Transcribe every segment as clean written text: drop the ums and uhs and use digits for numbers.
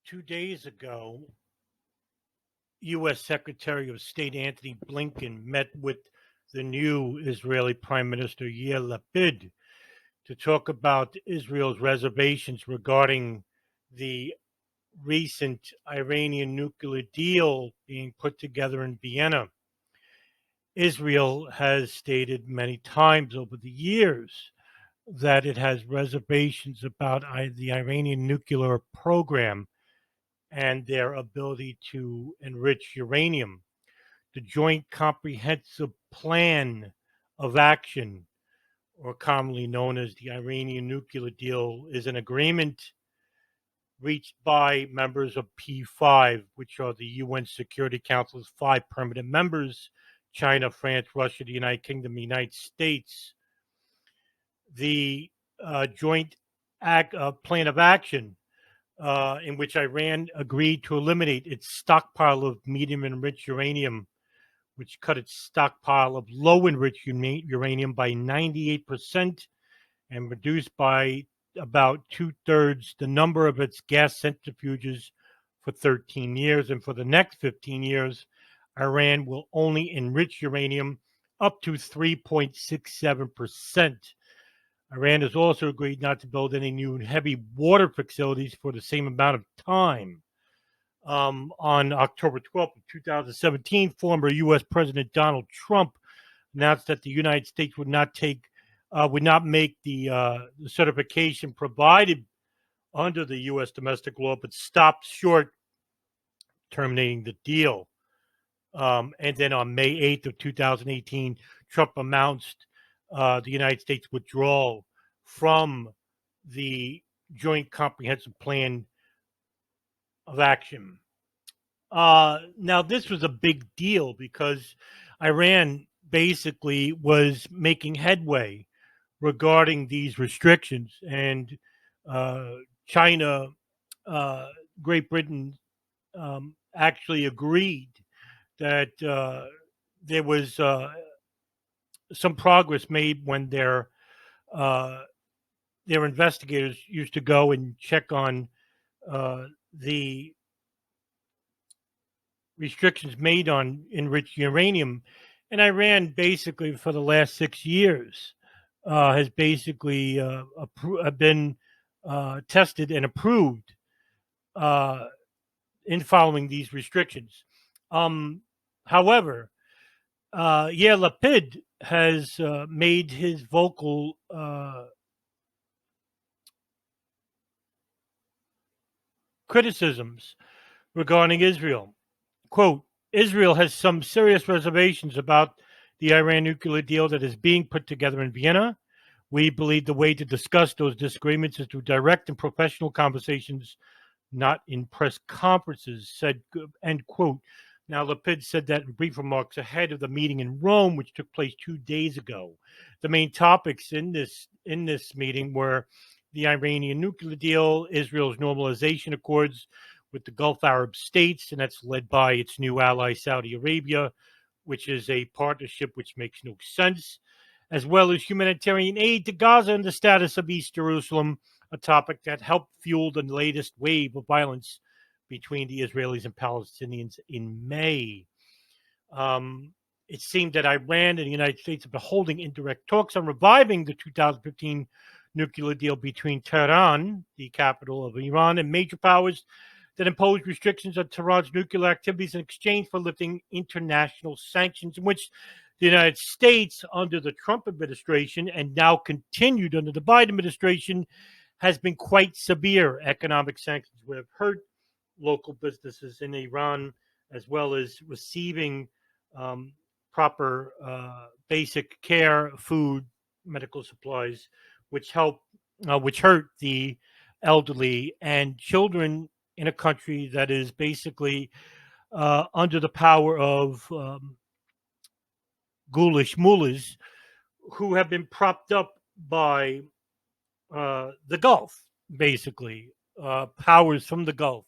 2 days ago, U.S. Secretary of State Antony Blinken met with the new Israeli Prime Minister Yair Lapid to talk about Israel's reservations regarding the recent Iranian nuclear deal being put together in Vienna. Israel has stated many times over the years that it has reservations about the Iranian nuclear program and their ability to enrich uranium. The Joint Comprehensive Plan of Action, or commonly known as the Iranian nuclear deal, is an agreement reached by members of P5, which are the UN Security Council's 5 permanent members: China, France, Russia, the United Kingdom, the United States. The joint plan of action in which Iran agreed to eliminate its stockpile of medium enriched uranium, which cut its stockpile of low enriched uranium by 98% and reduced by about 2/3 the number of its gas centrifuges for 13 years. And for the next 15 years, Iran will only enrich uranium up to 3.67%. Iran has also agreed not to build any new heavy water facilities for the same amount of time. On October 12th of 2017, former U.S. President Donald Trump announced that the United States would not make the certification provided under the U.S. domestic law, but stopped short terminating the deal. And then on May 8th of 2018, Trump announced the United States withdrawal from the Joint Comprehensive Plan of Action. Now, this was a big deal because Iran basically was making headway regarding these restrictions, and China, Great Britain actually agreed that there was some progress made when their investigators used to go and check on the restrictions made on enriched uranium. And Iran basically for the last 6 years has basically been tested and approved in following these restrictions. However, Yair Lapid has made his vocal criticisms regarding Israel. Quote, Israel has some serious reservations about the Iran nuclear deal that is being put together in Vienna. We believe the way to discuss those disagreements is through direct and professional conversations, not in press conferences, said, end quote. Now, Lapid said that in brief remarks ahead of the meeting in Rome, which took place 2 days ago. The main topics in this meeting were the Iranian nuclear deal, Israel's normalization accords with the Gulf Arab states, and that's led by its new ally, Saudi Arabia, which is a partnership which makes no sense, as well as humanitarian aid to Gaza and the status of East Jerusalem, a topic that helped fuel the latest wave of violence between the Israelis and Palestinians in May. It seemed that Iran and the United States have been holding indirect talks on reviving the 2015 nuclear deal between Tehran, the capital of Iran, and major powers that imposed restrictions on Tehran's nuclear activities in exchange for lifting international sanctions, in which the United States, under the Trump administration and now continued under the Biden administration, has been quite severe. Economic sanctions would have hurt local businesses in Iran, as well as receiving proper basic care, food, medical supplies, which hurt the elderly and children in a country that is basically under the power of ghoulish mullahs who have been propped up by the Gulf, basically, powers from the Gulf,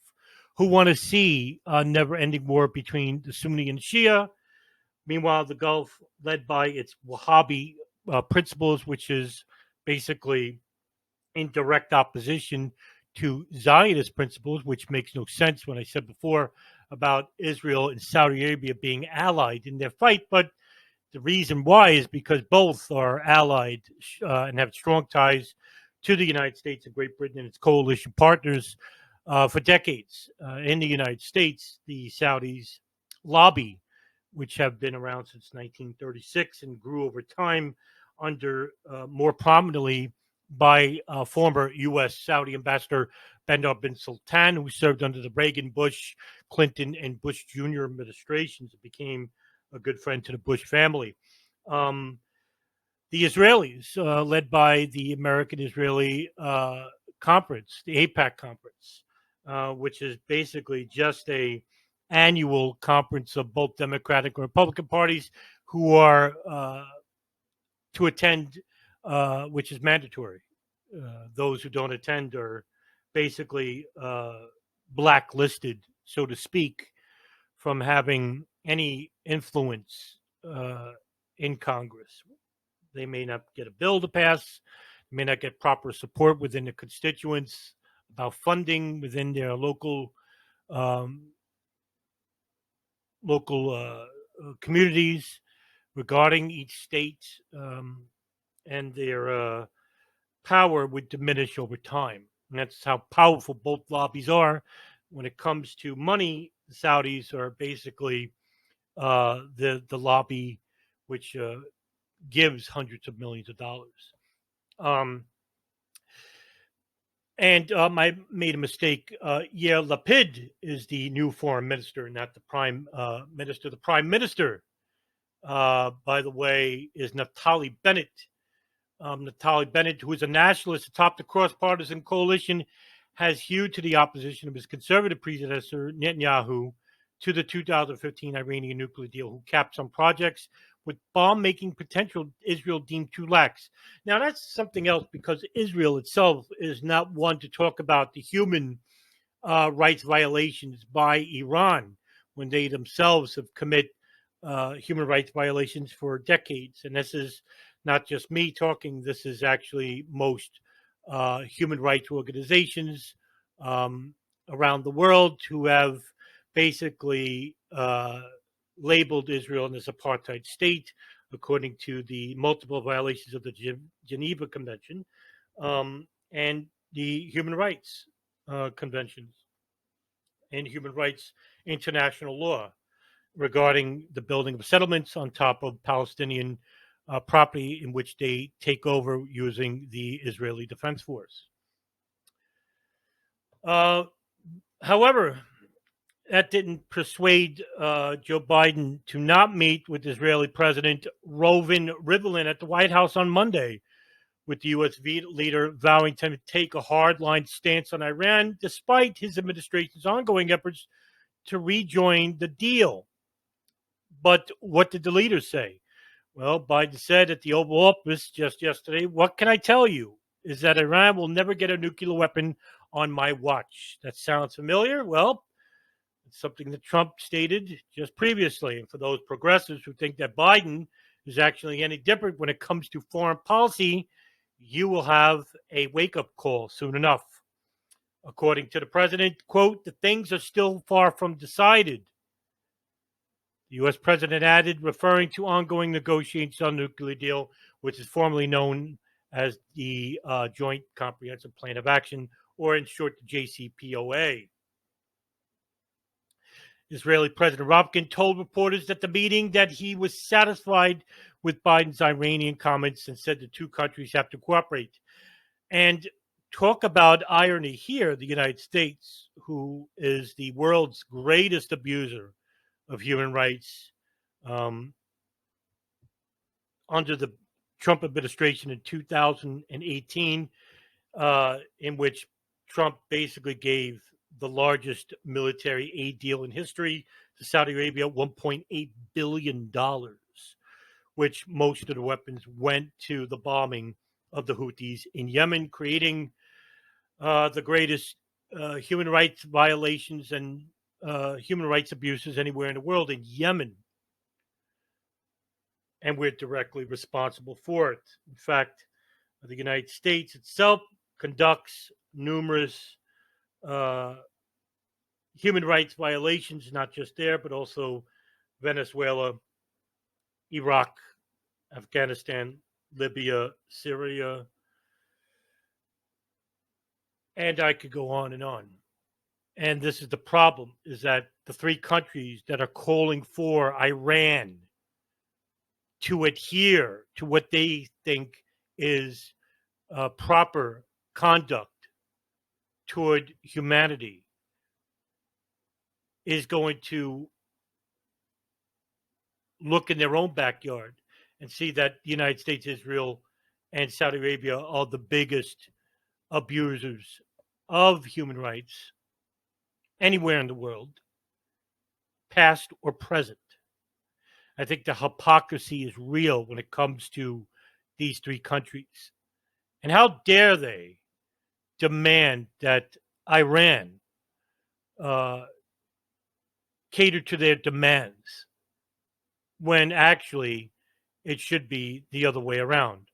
who want to see a never-ending war between the Sunni and Shia. Meanwhile, the Gulf, led by its Wahhabi principles, which is basically in direct opposition to Zionist principles, which makes no sense when I said before about Israel and Saudi Arabia being allied in their fight. But the reason why is because both are allied and have strong ties to the United States and Great Britain and its coalition partners for decades. In the United States, the Saudis lobby, which have been around since 1936 and grew over time under more prominently by former U.S. Saudi Ambassador Bandar bin Sultan, who served under the Reagan, Bush, Clinton, and Bush Jr. administrations. It became a good friend to the Bush family. Um, the Israelis, led by the American Israeli Conference, the AIPAC Conference, which is basically just a annual conference of both Democratic and Republican parties who are to attend, which is mandatory. Those who don't attend are basically blacklisted, so to speak, from having any influence in Congress. They may not get a bill to pass, may not get proper support within the constituents about funding within their um, local communities regarding each state, and their power would diminish over time. And that's how powerful both lobbies are. When it comes to money, the Saudis are basically the lobby which gives hundreds of millions of dollars. I made a mistake. Yair Lapid is the new foreign minister, not the prime minister. The prime minister, by the way, is Naftali Bennett. Naftali Bennett, who is a nationalist atop the cross-partisan coalition, has hewed to the opposition of his conservative predecessor, Netanyahu, to the 2015 Iranian nuclear deal, who capped some projects with bomb-making potential Israel deemed too lax. Now, that's something else because Israel itself is not one to talk about the human rights violations by Iran when they themselves have committed human rights violations for decades. And this is not just me talking, this is actually most human rights organizations around the world who have basically labeled Israel as an apartheid state, according to the multiple violations of the Geneva Convention and the human rights conventions and human rights international law regarding the building of settlements on top of Palestinian property in which they take over using the Israeli Defense Force. However, that didn't persuade Joe Biden to not meet with Israeli President Reuvin Rivlin at the White House on Monday, with the U.S. leader vowing to take a hardline stance on Iran, despite his administration's ongoing efforts to rejoin the deal. But what did the leader say? Well, Biden said at the Oval Office just yesterday, "What can I tell you is that Iran will never get a nuclear weapon on my watch." That sounds familiar? Well, it's something that Trump stated just previously. And for those progressives who think that Biden is actually any different when it comes to foreign policy, you will have a wake-up call soon enough. According to the president, quote, "The things are still far from decided." The U.S. president added, referring to ongoing negotiations on the nuclear deal, which is formerly known as the Joint Comprehensive Plan of Action, or in short, the JCPOA. Israeli President Rivlin told reporters at the meeting that he was satisfied with Biden's Iranian comments and said the two countries have to cooperate. And talk about irony here, the United States, who is the world's greatest abuser of human rights, under the Trump administration in 2018, in which Trump basically gave the largest military aid deal in history to Saudi Arabia, $1.8 billion, which most of the weapons went to the bombing of the Houthis in Yemen, creating the greatest human rights violations and human rights abuses anywhere in the world in Yemen. And we're directly responsible for it. In fact, the United States itself conducts numerous human rights violations, not just there, but also Venezuela, Iraq, Afghanistan, Libya, Syria, and I could go on and on. And this is the problem, is that the three countries that are calling for Iran to adhere to what they think is proper conduct toward humanity is going to look in their own backyard and see that the United States, Israel, and Saudi Arabia are the biggest abusers of human rights anywhere in the world, past or present. I think the hypocrisy is real when it comes to these three countries. And how dare they demand that Iran uh, cater to their demands when actually it should be the other way around.